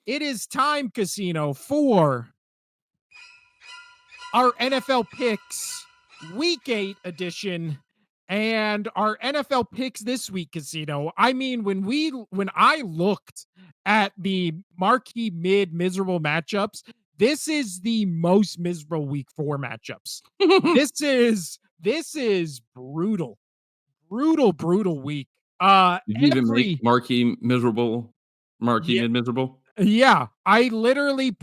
It is time, Casino, for our NFL picks week 8 edition. And our NFL picks this week, Casino. I mean, when I looked at the marquee miserable matchups, this is the most miserable week 4 matchups. This is brutal week. Did you even make Every Marquee miserable? Marquee yeah, mid-miserable? Yeah, I literally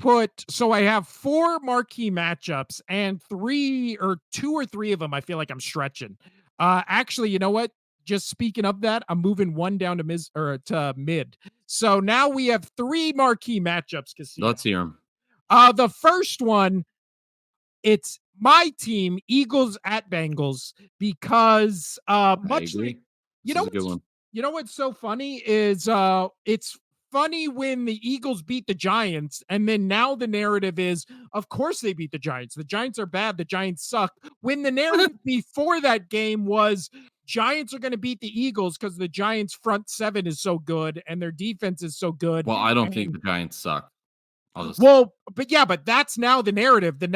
so I have 4 marquee matchups and 2 or 3 of them I feel like I'm stretching. Actually, you know what? Just speaking of that, I'm moving one down to mid. So now we have 3 marquee matchups, Casino. Let's hear them. The first one, it's my team, Eagles at Bengals, because I much like agree. you This know is a good what's one. you know what's so funny is it's funny when the Eagles beat the Giants, and then now the narrative is, of course they beat the Giants. The Giants are bad, the Giants suck. When the narrative before that game was Giants are going to beat the Eagles because the Giants front seven is so good and their defense is so good. Well, I don't think And the Giants suck. but that's now the narrative. The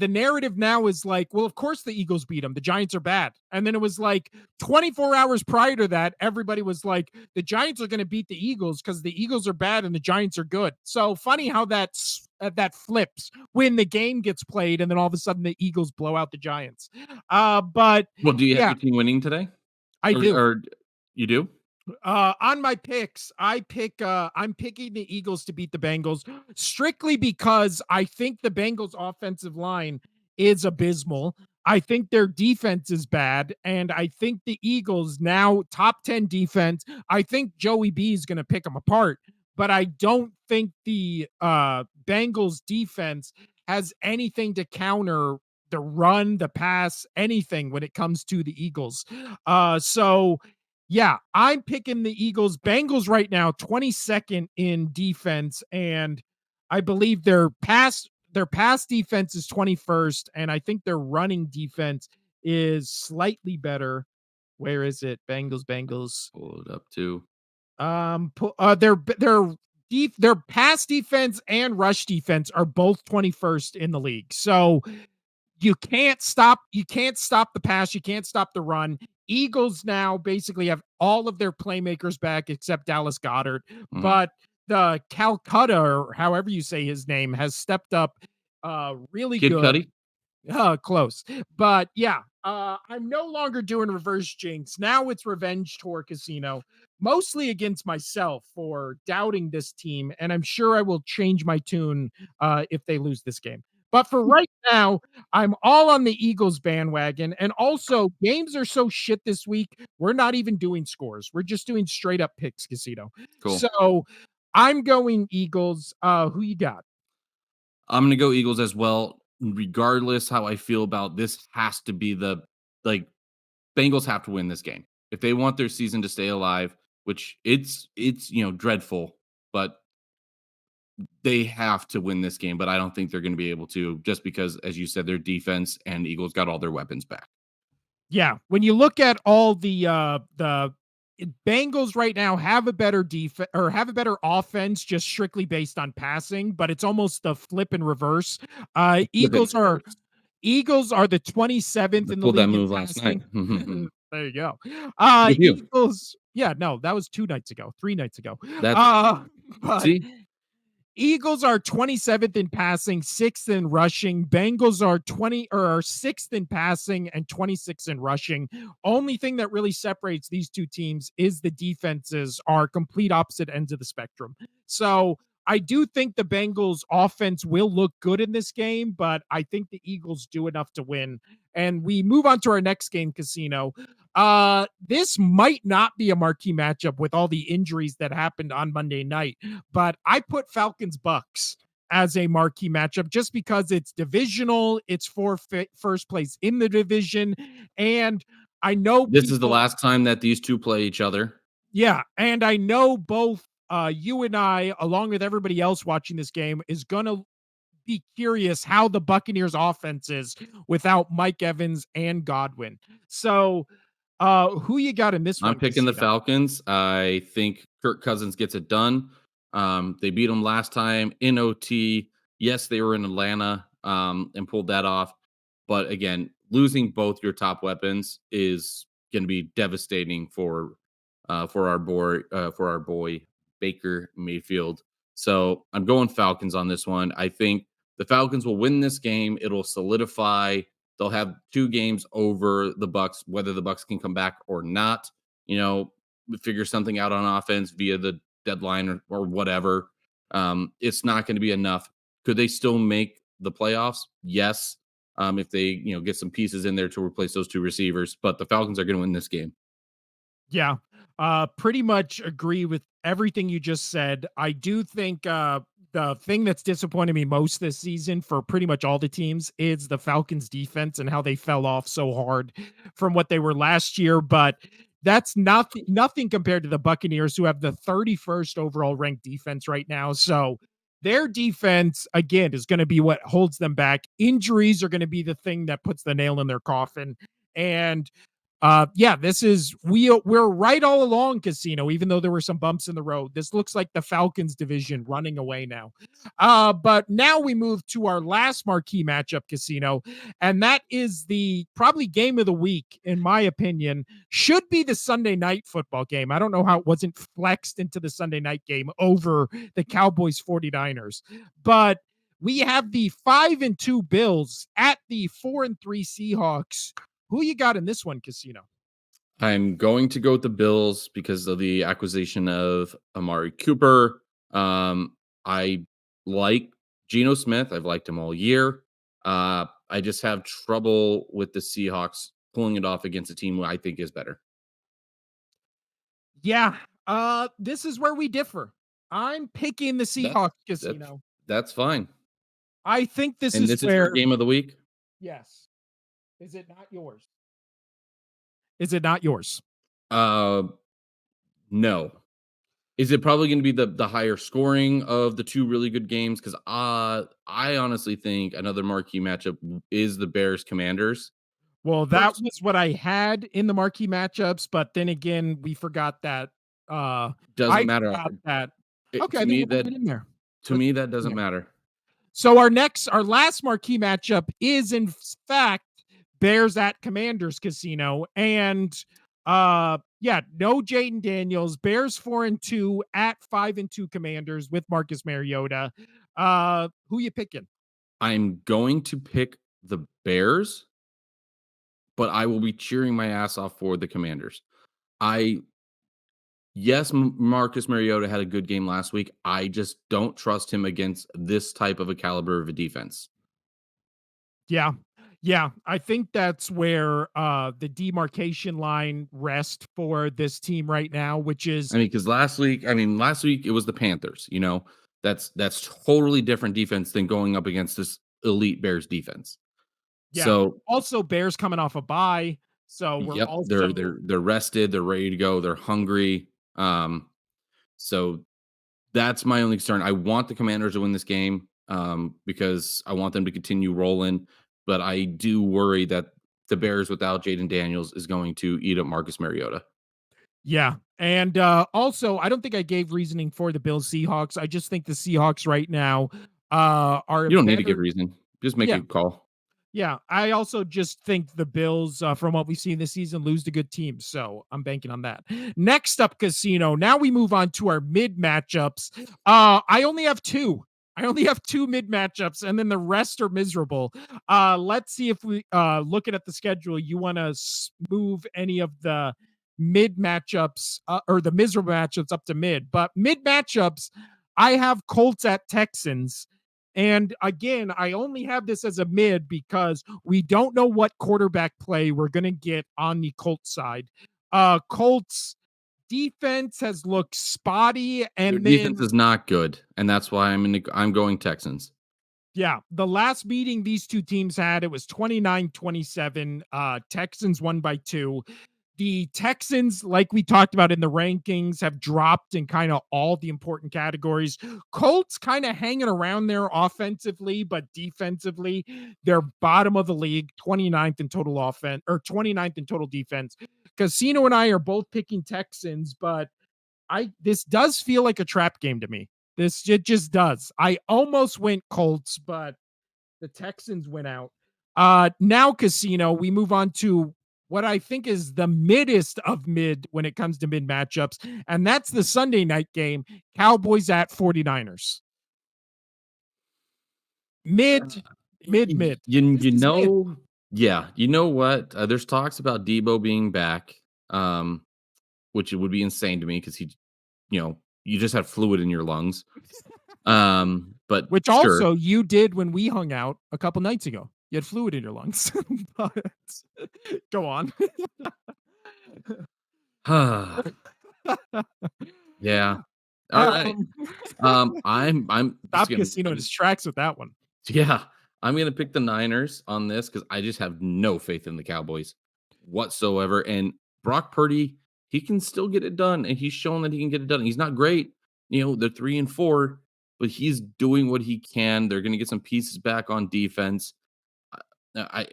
narrative now is like, well, of course the Eagles beat them. The Giants are bad. And then it was like 24 hours prior to that, everybody was like, the Giants are going to beat the Eagles because the Eagles are bad and the Giants are good. So funny how that flips when the game gets played, and then all of a sudden the Eagles blow out the Giants. But Well, do you have yeah, your team winning today? I do. Or you do? On my picks, I'm picking the Eagles to beat the Bengals strictly because I think the Bengals offensive line is abysmal. I think their defense is bad, and I think the Eagles now top 10 defense. I think Joey B is going to pick them apart, but I don't think the Bengals defense has anything to counter the run, the pass, anything when it comes to the Eagles. So yeah, I'm picking the Eagles. Bengals right now, 22nd in defense, and I believe their pass defense is 21st, and I think their running defense is slightly better. Where is it? Bengals. Pull it up too. Their pass defense and rush defense are both 21st in the league. So you can't stop the pass, you can't stop the run. Eagles now basically have all of their playmakers back except Dallas Goedert, but the Calcutta, or however you say his name, has stepped up really Kid good. Cudi? Close. But yeah, I'm no longer doing reverse jinx. Now it's revenge tour casino, mostly against myself for doubting this team. And I'm sure I will change my tune if they lose this game. But for right now, I'm all on the Eagles bandwagon. And also, games are so shit this week. We're not even doing scores. We're just doing straight up picks, casino. Cool. So I'm going Eagles. Who you got? I'm gonna go Eagles as well. Regardless how I feel about this, has to be like Bengals have to win this game if they want their season to stay alive. Which it's dreadful, but they have to win this game. But I don't think they're going to be able to, just because, as you said, their defense and Eagles got all their weapons back. Yeah, when you look at all the Bengals right now have a better defense or have a better offense just strictly based on passing, but it's almost the flip and reverse. Eagles are the 27th I in the pulled that league in move last night. passing. There you go. With you. Eagles, yeah, no, that was 2 nights ago, 3 nights ago. That's But see, Eagles are 27th in passing, 6th in rushing. Bengals are 6th in passing and 26th in rushing. Only thing that really separates these two teams is the defenses are complete opposite ends of the spectrum. So I do think the Bengals offense will look good in this game, but I think the Eagles do enough to win. And we move on to our next game, Casino. This might not be a marquee matchup with all the injuries that happened on Monday night, but I put Falcons Bucks as a marquee matchup just because it's divisional, it's for first place in the division, and I know this is the last time that these two play each other. Yeah, and I know both you and I, along with everybody else watching this game, is going to be curious how the Buccaneers offense is without Mike Evans and Godwin. So who you got in this one? I'm picking the Casino? Falcons. I think Kirk Cousins gets it done. They beat them last time in OT. Yes, they were in Atlanta and pulled that off. But again, losing both your top weapons is going to be devastating for our boy Baker Mayfield. So I'm going Falcons on this one. I think the Falcons will win this game. It'll solidify. They'll have two games over the Bucks, whether the Bucks can come back or not. You know, figure something out on offense via the deadline or whatever. It's not going to be enough. Could they still make the playoffs? Yes. If they, get some pieces in there to replace those two receivers, but the Falcons are going to win this game. Yeah. Pretty much agree with everything you just said. I do think the thing that's disappointed me most this season for pretty much all the teams is the Falcons defense and how they fell off so hard from what they were last year, but that's nothing compared to the Buccaneers who have the 31st overall ranked defense right now. So their defense again is going to be what holds them back. Injuries are going to be the thing that puts the nail in their coffin. And yeah, this is we're right all along, Casino, even though there were some bumps in the road. This looks like the Falcons division running away now. But now we move to our last marquee matchup, Casino, and that is the probably game of the week, in my opinion, should be the Sunday night football game. I don't know how it wasn't flexed into the Sunday night game over the Cowboys 49ers, but we have the 5-2 Bills at the 4-3 Seahawks. Who you got in this one, Casino? I'm going to go with the Bills because of the acquisition of Amari Cooper. I like Geno Smith. I've liked him all year. I just have trouble with the Seahawks pulling it off against a team who I think is better. Yeah, this is where we differ. I'm picking the That Seahawks, that's Casino. that's fine. I think this And is this is your where game of the week? yes. Is it not yours? Is it not yours? Uh no. Is it probably going to be the higher scoring of the two really good games? Because I honestly think another marquee matchup is the Bears Commanders. Well, that Pers- was what I had in the marquee matchups, but then again, we forgot that, doesn't I matter. forgot that. It, Okay, to then me we'll that put it in there. to Let's me put that it in doesn't there. matter. So our last marquee matchup is in fact Bears at Commanders, Casino, and yeah, no Jaden Daniels. Bears 4-2 at 5-2 Commanders with Marcus Mariota. Who you picking? I'm going to pick the Bears, but I will be cheering my ass off for the Commanders. I Yes, Marcus Mariota had a good game last week. I just don't trust him against this type of a caliber of a defense. Yeah. Yeah, I think that's where the demarcation line rests for this team right now, which is Because last week it was the Panthers. That's totally different defense than going up against this elite Bears defense. yeah. So, Also Bears coming off a bye, so we're yep, also they're rested, they're ready to go, they're hungry. So that's my only concern. I want the Commanders to win this game because I want them to continue rolling, but I do worry that the Bears without Jaden Daniels is going to eat up Marcus Mariota. yeah. And also, I don't think I gave reasoning for the Bills Seahawks. I just think the Seahawks right now are You don't need to give better. reason. Just make Yeah. a call. Yeah, I also just think the Bills, from what we've seen this season, lose to good teams. So I'm banking on that. Next up, Casino. Now we move on to our mid matchups. I only have two. I only have two mid matchups, and then the rest are miserable. Let's see if we looking at the schedule, you want to move any of the mid matchups or the miserable matchups up to mid. But mid matchups, I have Colts at Texans. And again, I only have this as a mid because we don't know what quarterback play we're going to get on the Colts side. Colts defense has looked spotty. Their And defense then, is not good, and that's why I'm going Texans. yeah, the last meeting these two teams had, it was 29-27. Texans won by 2. The Texans, like we talked about in the rankings, have dropped in kind of all the important categories. Colts kind of hanging around there offensively, but defensively, they're bottom of the league, 29th in total offense or 29th in total defense. Casino and I are both picking Texans, but I this does feel like a trap game to me. This it just does. I almost went Colts, but the Texans went out. Now, Casino, we move on to what I think is the middest of mid when it comes to mid matchups, and that's the Sunday night game, Cowboys at 49ers. Mid, mid. This You is mid. know, yeah, you know what? There's talks about Debo being back, which it would be insane to me because you just have fluid in your lungs. But Which sure. also you did when we hung out a couple nights ago. You had fluid in your lungs. But go on. Yeah. All right. um, I'm just Stop gonna Casino I'm in his tracks with that one. Yeah, I'm gonna pick the Niners on this because I just have no faith in the Cowboys whatsoever. And Brock Purdy, he can still get it done, and he's shown that he can get it done. He's not great, they're 3-4, but he's doing what he can. They're gonna get some pieces back on defense. I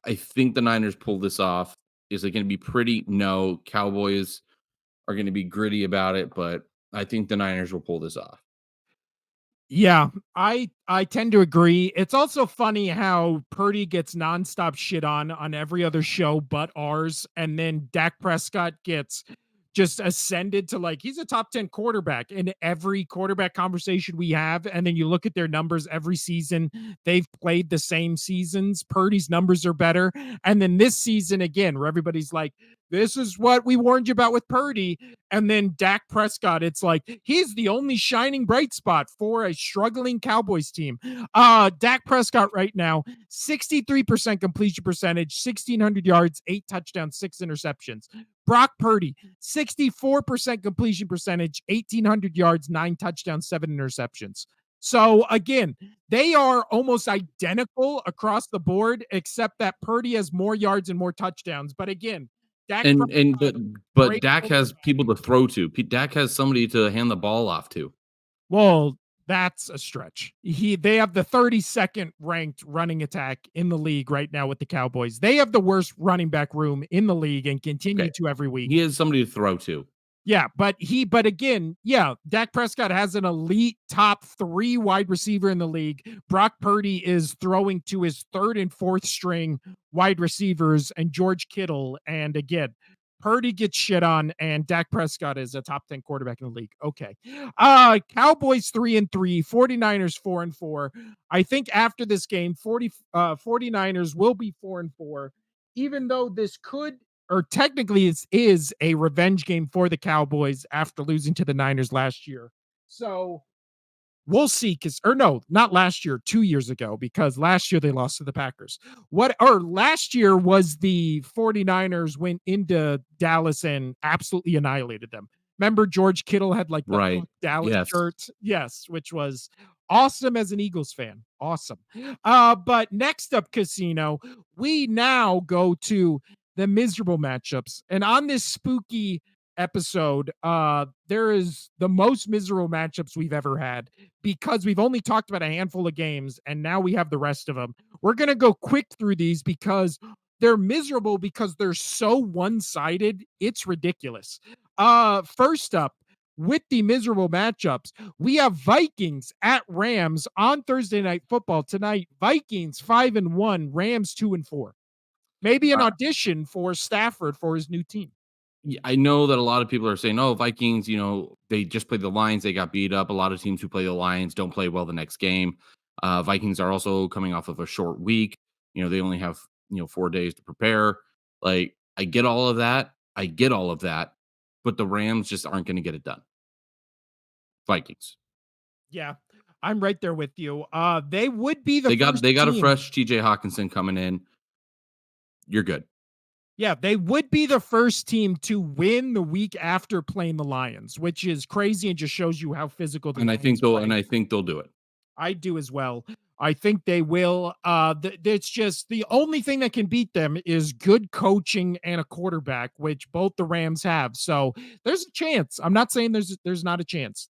I think the Niners pull this off. Is it gonna be pretty? No. Cowboys are gonna be gritty about it, but I think the Niners will pull this off. Yeah, I tend to agree. It's also funny how Purdy gets nonstop shit on every other show but ours, and then Dak Prescott gets just ascended to like he's a top 10 quarterback in every quarterback conversation we have. And then you look at their numbers every season, they've played the same seasons. Purdy's numbers are better. And then this season, again, where everybody's like, this is what we warned you about with Purdy. And then Dak Prescott, it's like he's the only shining bright spot for a struggling Cowboys team. Dak Prescott right now, 63% completion percentage, 1,600 yards, 8 touchdowns, 6 interceptions. Brock Purdy, 64% completion percentage, 1,800 yards, 9 touchdowns, 7 interceptions. So again, they are almost identical across the board, except that Purdy has more yards and more touchdowns. But again, Dak And Prescott, but great Dak has quarterback. people to throw to. Dak has somebody to hand the ball off to. Well, that's a stretch. They have the 32nd ranked running attack in the league right now with the Cowboys. They have the worst running back room in the league and Okay. continue to every week. He has somebody to throw to. Yeah, but again, yeah, Dak Prescott has an elite top 3 wide receiver in the league. Brock Purdy is throwing to his third and fourth string wide receivers and George Kittle. And again, Purdy gets shit on, and Dak Prescott is a top 10 quarterback in the league. Okay. Cowboys 3-3, 49ers 4-4. I think after this game, 49ers will be 4-4, even though this could or technically is a revenge game for the Cowboys after losing to the Niners last year. So we'll see. Or no, not last year, 2 years ago, because last year they lost to the Packers. Last year was the 49ers went into Dallas and absolutely annihilated them. Remember, George Kittle had like the Right. Fuck Dallas Yes. shirt? Yes, which was awesome as an Eagles fan. Awesome. But next up, Casino, we now go to the miserable matchups. And on this spooky episode, there is the most miserable matchups we've ever had because we've only talked about a handful of games and now we have the rest of them. We're going to go quick through these because they're miserable because they're so one-sided. It's ridiculous. First up, with the miserable matchups, we have Vikings at Rams on Thursday Night Football tonight. Vikings 5-1, Rams 2-4. Maybe an Uh, audition for Stafford for his new team. yeah, I know that a lot of people are saying, "Oh, Vikings, they just played the Lions, they got beat up." A lot of teams who play the Lions don't play well the next game. Vikings are also coming off of a short week. They only have, 4 days to prepare. Like, I get all of that. I get all of that, but the Rams just aren't gonna get it done. Vikings. Yeah, I'm right there with you. They would be the They got first they got a team. fresh TJ Hawkinson coming in. You're good. Yeah, they would be the first team to win the week after playing the Lions, which is crazy and just shows you how physical the And I Lions think they'll play. and I think they'll do it. I do as well. I think they will. It's just the only thing that can beat them is good coaching and a quarterback, which both the Rams have. So there's a chance. I'm not saying there's not a chance.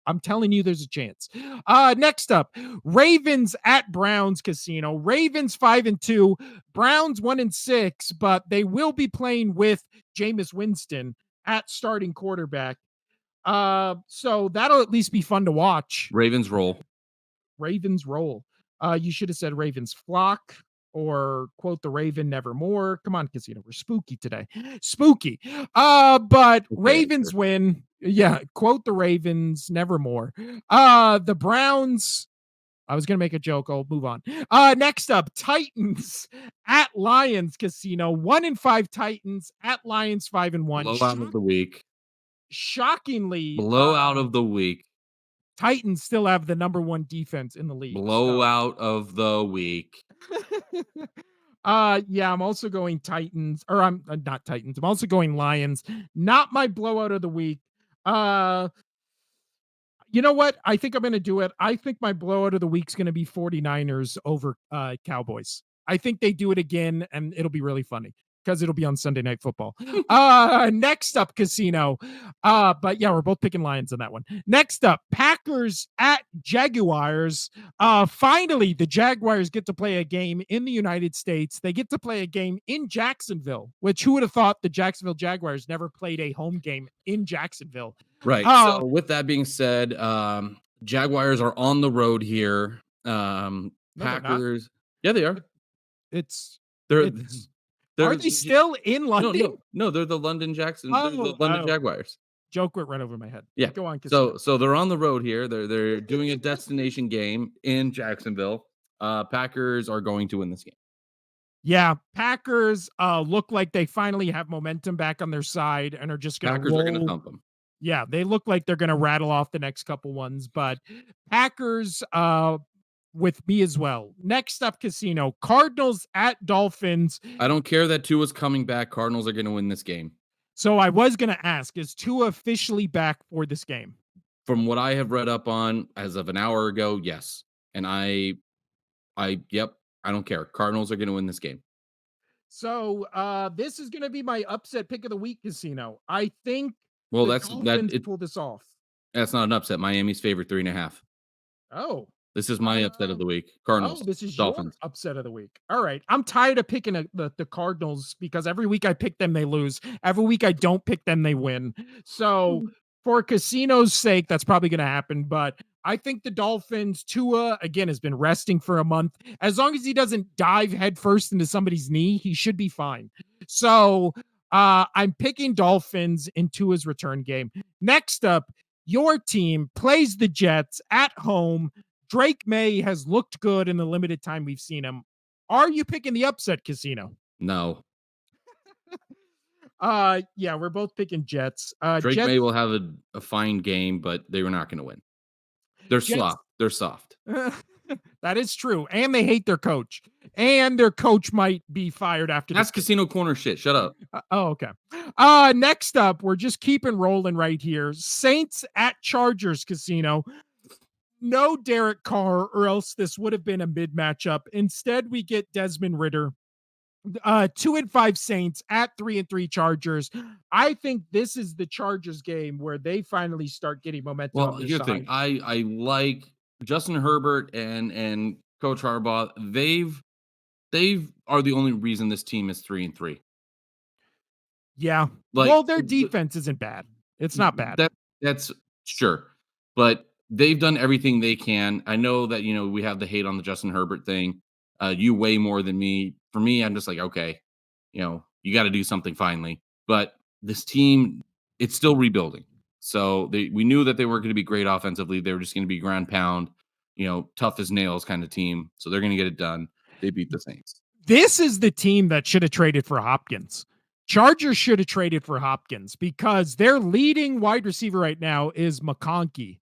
I'm telling you, there's a chance. Next up, Ravens at Browns Casino. Ravens 5-2, Browns 1-6, but they will be playing with Jameis Winston at starting quarterback. So that'll at least be fun to watch. Ravens roll. Ravens roll. You should have said Ravens flock or quote the Raven nevermore. Come on, Casino. We're spooky today. Spooky. But Okay, Ravens sure. win. Yeah, quote the Ravens nevermore. The Browns. I was gonna make a joke. I'll move on. Next up, Titans at Lions Casino. 1-5 Titans at Lions 5-1. Blowout of the week. Shockingly, Blowout of the week. Titans still have the number one defense in the league. So Blowout of the week. yeah, I'm also going Titans, or I'm not Titans. I'm also going Lions. Not my blowout of the week. Uh, you know what? I think I'm going to do it. I think my blowout of the week's going to be 49ers over Cowboys. I think they do it again and it'll be really funny because it'll be on Sunday Night Football. Next up, Casino. But yeah, we're both picking Lions on that one. Next up, Packers at Jaguars. Finally, the Jaguars get to play a game in the United States. They get to play a game in Jacksonville, which who would have thought the Jacksonville Jaguars never played a home game in Jacksonville? Right. Uh, So with that being said, Jaguars are on the road here. no, they're not. Packers. Yeah, they are. It's They're it's Are they're they still in no, London? no, they're the London Jackson. They're the Oh, London oh, Jaguars. joke went right over my head. Yeah. Go on, Casino. So they're on the road here. They're doing a destination game in Jacksonville. Packers are going to win this game. Yeah, Packers look like they finally have momentum back on their side and are just gonna Packers are going to roll. thump them. Yeah, they look like they're gonna rattle off the next couple ones, but Packers with me as well. Next up, Casino. Cardinals at Dolphins. I don't care that Tua's coming back. Cardinals are going to win this game. So I was gonna ask, is Tua officially back for this game? From what I have read up on as of an hour ago, yes. And yep, I don't care. Cardinals are going to win this game. So this is gonna be my upset pick of the week, Casino. I think Well, the Dolphins pull this off. that's not an upset. Miami's favorite 3.5. Oh, This is my upset of uh, the week. oh, Cardinals, this is your Dolphins. upset of the week. All right. I'm tired of picking the Cardinals because every week I pick them, they lose. Every week I don't pick them, they win. So for Casino's sake, that's probably going to happen. But I think the Dolphins, Tua, again, has been resting for a month. As long as he doesn't dive headfirst into somebody's knee, he should be fine. So I'm picking Dolphins in Tua's return game. Next up, your team plays the Jets at home. Drake May has looked good in the limited time we've seen him. Are you picking the upset, Casino? No. Yeah, we're both picking Jets. Drake Jets May will have a fine game, but they were not going to win. They're Jets soft. They're soft. That is true. And they hate their coach. And their coach might be fired after That's this. casino corner shit. Shut up. Oh, okay. Next up, we're just keeping rolling right here. Saints at Chargers Casino. No Derek Carr, or else this would have been a mid matchup. Instead, we get Desmond Ritter. 2-5 Saints at 3-3 Chargers. I think this is the Chargers game where they finally start getting momentum Well, on their here's the thing. side. I like Justin Herbert and Coach Harbaugh. They've are the only reason this team is 3-3. Yeah. Like Well, their defense isn't bad. It's not bad. that's sure, but they've done everything they can. I know that we have the hate on the Justin Herbert thing. You way more than me. For me, I'm just like, okay, you got to do something finally. But this team, it's still rebuilding. So we knew that they weren't going to be great offensively. They were just going to be ground pound, tough as nails kind of team. So they're going to get it done. They beat the Saints. This is the team that should have traded for Hopkins. Chargers should have traded for Hopkins because their leading wide receiver right now is McConkey.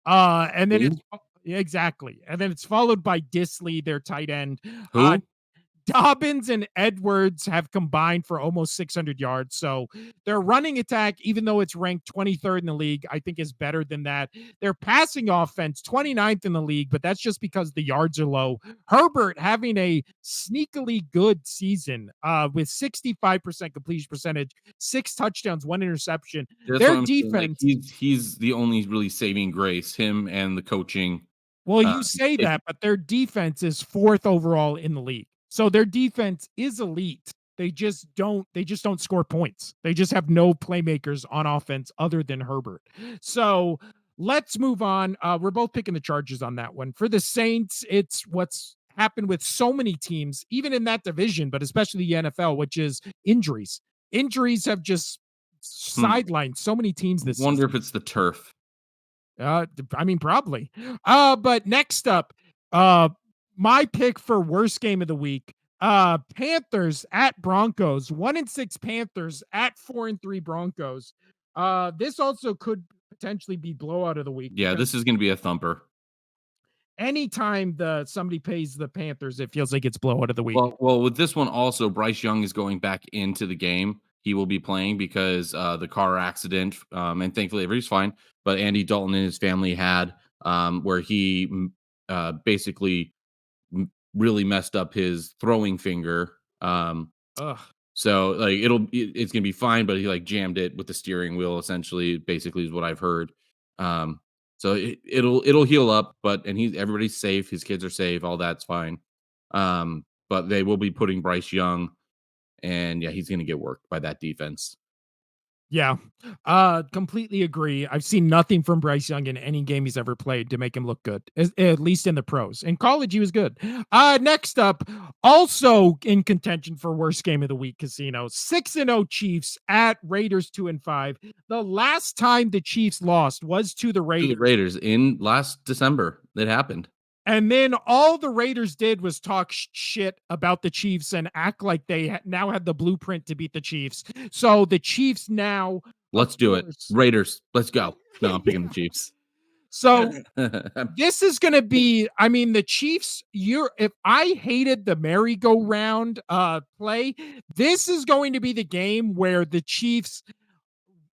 And then Who? it's exactly. And then it's followed by Disley, their tight end. Who? Dobbins and Edwards have combined for almost 600 yards. So their running attack, even though it's ranked 23rd in the league, I think is better than that. Their passing offense, 29th in the league, but that's just because the yards are low. Herbert having a sneakily good season with 65% completion percentage, 6 touchdowns, 1 interception. That's Their what I'm saying. Like defense. he's the only really saving grace. Him and the coaching. Well, Uh, you say it- that, but their defense is 4th overall in the league. So their defense is elite. They just don't score points. They just have no playmakers on offense other than Herbert. So let's move on. We're both picking the Chargers on that one. For the Saints, it's what's happened with so many teams, even in that division, but especially the NFL, which is injuries. Injuries have just Hmm. sidelined so many teams this Wonder season. if it's the turf. I mean, probably. But next up, my pick for worst game of the week. Panthers at Broncos. 1-6 Panthers at 4-3 Broncos. This also could potentially be blowout of the week Yeah, because this is going to be a thumper. anytime somebody pays the Panthers, it feels like it's blowout of the week. Well, with this one also, Bryce Young is going back into the game. He will be playing because the car accident, and thankfully everybody's fine. But Andy Dalton and his family had where he basically really messed up his throwing finger. Ugh. So like it's gonna be fine, but he like jammed it with the steering wheel. Essentially, basically is what I've heard. Um, so it'll heal up, but and everybody's safe. His kids are safe. All that's fine. But they will be putting Bryce Young, and yeah, he's gonna get worked by that defense. Yeah. Completely agree. I've seen nothing from Bryce Young in any game he's ever played to make him look good, at least in the pros. In college, he was good. Next up, also in contention for worst game of the week, Casino 6-0 Chiefs at Raiders 2-5. The last time the Chiefs lost was to the To the Raiders. Raiders in last December, it happened. And then all the Raiders did was talk shit about the Chiefs and act like they now had the blueprint to beat the Chiefs. So the Chiefs now, of Let's do it, course, Raiders. Let's go. No, I'm picking yeah. the Chiefs. So this is going to be, I mean, the Chiefs, if I hated the merry-go-round play, this is going to be the game where the Chiefs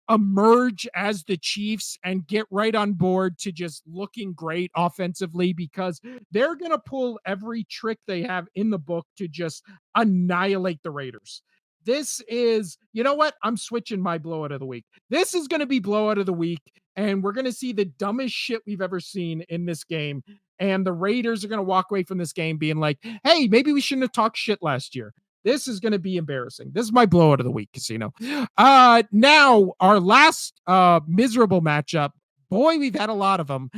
emerge as the Chiefs and get right on board to just looking great offensively because they're going to pull every trick they have in the book to just annihilate the Raiders. This is, you know what? I'm switching my blowout of the week. This is going to be blowout of the week, and we're going to see the dumbest shit we've ever seen in this game. And the Raiders are going to walk away from this game being like, hey, maybe we shouldn't have talked shit last year. This is going to be embarrassing. This is my blowout of the week, Casino. Now our last miserable matchup. Boy, we've had a lot of them.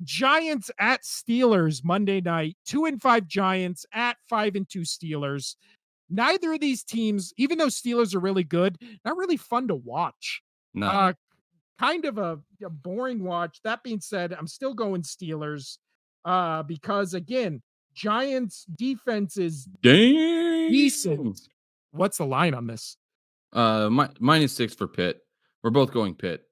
Giants at Steelers Monday night. 2-5 Giants at 5-2 Steelers. Neither of these teams, even though Steelers are really good, not really fun to watch. No. Uh, kind of a boring watch. That being said, I'm still going Steelers because again, Giants defense is decent. Damn. What's the line on this? Minus 6 for Pitt. We're both going Pitt.